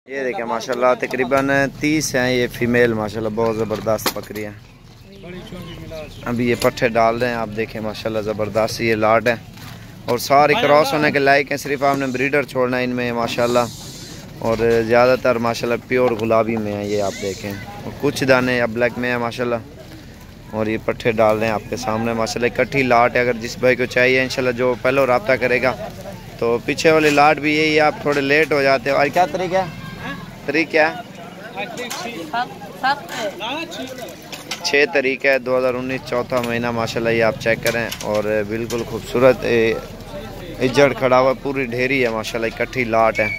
ये देखें माशाल्लाह तकरीबन 30 हैं ये फीमेल माशाल्लाह, बहुत ज़बरदस्त बकरी हैं। अभी ये पट्ठे डाल रहे हैं, आप देखें माशाल्लाह ज़बरदस्त ये लाट है और सारे क्रॉस होने के लायक हैं। सिर्फ आपने ब्रीडर छोड़ना है इनमें माशाल्लाह, और ज़्यादातर माशाल्लाह प्योर गुलाबी में है ये, आप देखें। और कुछ दाने या ब्लैक में है माशाल्लाह, और ये पट्ठे डाल रहे हैं आपके सामने माशाल्लाह। इकट्ठी लाट है, अगर जिस भाई को चाहिए इंशाल्लाह जो पहले रब्ता करेगा। तो पीछे वाली लाट भी यही है, आप थोड़े लेट हो जाते हो। और क्या तरीका है, तरीक क्या है? 6 तारीख है 2019 चौथा महीना माशाल्लाह, ये आप चेक करें। और बिल्कुल खूबसूरत इज्जड़ खड़ा हुआ, पूरी ढेरी है माशाल्लाह, इकट्ठी लाट है।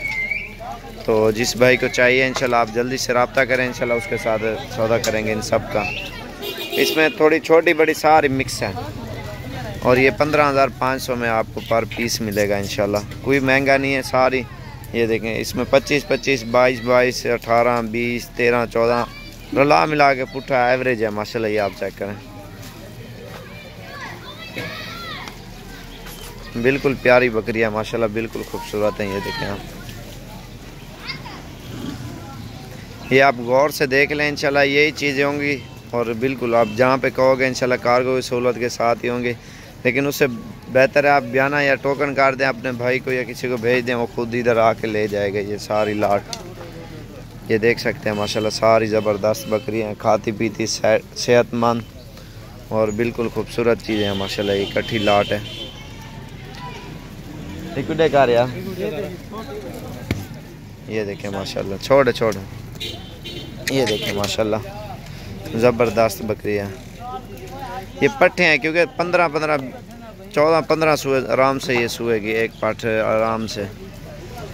तो जिस भाई को चाहिए इंशाल्लाह आप जल्दी से रब्ता करें, इंशाल्लाह उसके साथ सौदा करेंगे इन सब का। इसमें थोड़ी छोटी बड़ी सारी मिक्स है, और ये 15,500 में आपको पर पीस मिलेगा इंशाल्लाह, कोई महंगा नहीं है सारी। ये देखें इसमें 25, 22, 22, 18, 20, 13, 14 रला मिला के पुट्ठा एवरेज है माशाल्लाह, ये आप चेक करें। बिल्कुल प्यारी बकरी है माशाल्लाह, बिल्कुल खूबसूरत है। ये देखें आप, ये आप गौर से देख लें इंशाल्लाह, यही चीज़ें होंगी। और बिल्कुल आप जहाँ पे कहोगे इंशाल्लाह कार्गो की सहूलत के साथ ही होंगे, लेकिन उससे बेहतर है आप बयाना या टोकन काट दें अपने भाई को या किसी को भेज दें, वो खुद इधर आके ले जाएगा। ये सारी लाट ये देख सकते हैं माशाल्लाह, सारी ज़बरदस्त बकरी हैं, खाती पीती सेहतमंद और बिल्कुल खूबसूरत चीज़ें हैं माशाल्लाह। ये इकट्ठी लाट है। ये देखें माशाल्लाह, छोड़ छोड़, ये देखें माशाल्लाह ज़बरदस्त बकरी है। ये पट्ठे हैं क्योंकि 14-15 सुए आराम से ये सुएगी एक पट्ठ आराम से,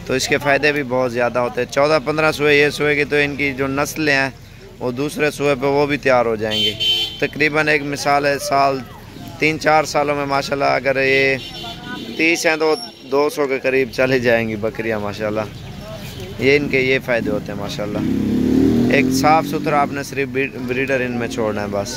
तो इसके फ़ायदे भी बहुत ज़्यादा होते हैं। 14-15 सुए ये सुएगी तो इनकी जो नस्लें हैं वो दूसरे सुए पे वो भी तैयार हो जाएंगी। तकरीबन एक मिसाल है, साल 3-4 सालों में माशाल्लाह अगर ये 30 हैं तो 200 के करीब चली जाएंगी बकरियां माशाल्लाह। ये इनके ये फ़ायदे होते हैं माशाल्लाह। एक साफ़ सुथरा आपने सिर्फ ब्रीडर इनमें छोड़ना है बस।